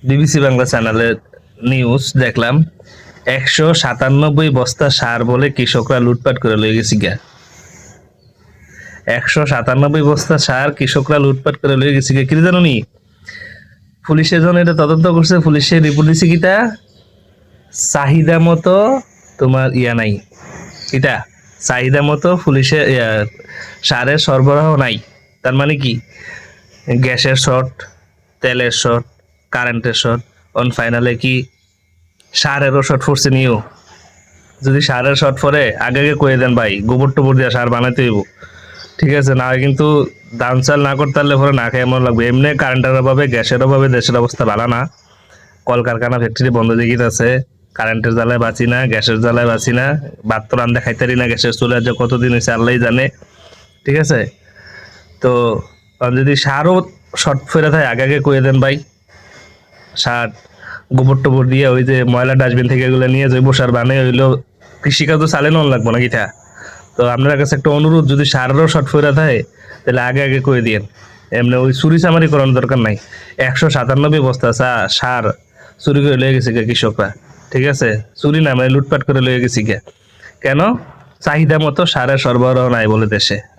BBC Bangla চ্যানেলের news দেখলাম 197 বস্তা সার বলে কৃষকরা লুটপাট করে লয়ে গেছে গা। 197 বস্তা সার কৃষকরা লুটপাট করে লয়ে গেছে গা, কি জানো নি? পুলিশে যখন এটা তদন্ত করছে, পুলিশে রিপোর্ট দিছে কিটা চাহিদা মতো তোমার নাই, এটা চাহিদা মতো পুলিশে সারের সরবরাহ নাই। তার মানে কি, গ্যাসের শর্ট, তেলের শর্ট, কারেন্টের শর্ট, অন ফাইনালে কি সারেরও শর্ট পড়ছে নিও। যদি সারের শর্ট পরে আগে আগে কয়ে দেন ভাই, গোবর টোবর দিয়ে সার বানাইতে হইব, ঠিক আছে? না হয় কিন্তু দাম চাল না করতে পারলে পরে না খেয়ে এমন লাগবে। এমনি কারেন্টের অভাবে, গ্যাসের অভাবে দেশের অবস্থা ভালো না। কলকারখানা ফ্যাক্টরি বন্ধ দেখিতে আছে, কারেন্টের জ্বালায় বাঁচি না, গ্যাসের জ্বালায় বাঁচি না, ভাত তো রান্ধা খাইতারি না, গ্যাসের চুলে যে কতদিন হয়েছে আল্লাহ জানে, ঠিক আছে? তো যদি সারও শর্ট ফেরে থাকে আগে আগে কয়ে দেন ভাই। সার গোবর টোবর দিয়ে ওই যে ময়লা ডাস্টবিন থেকে এগুলো নিয়ে জৈব সার বানিয়ে হইলো কৃষিকাজ তো চালানো লাগবো না কিটা। তো আপনার কাছে একটা অনুরোধ, যদি সারেরও শর্ট ফেরা থাকে তাহলে আগে আগে কয়ে দিন। এমনি ওই চুরি চামারি করানোর দরকার নাই। 197 বস্তা সার চুরি করে লয়ে গেছে কৃষকরা, ঠিক আছে? চুরি না, মানে লুটপাট করে লয়ে গেছি গে। কেন? চাহিদা মতো সারের সরবরাহ নাই বলে দেশে।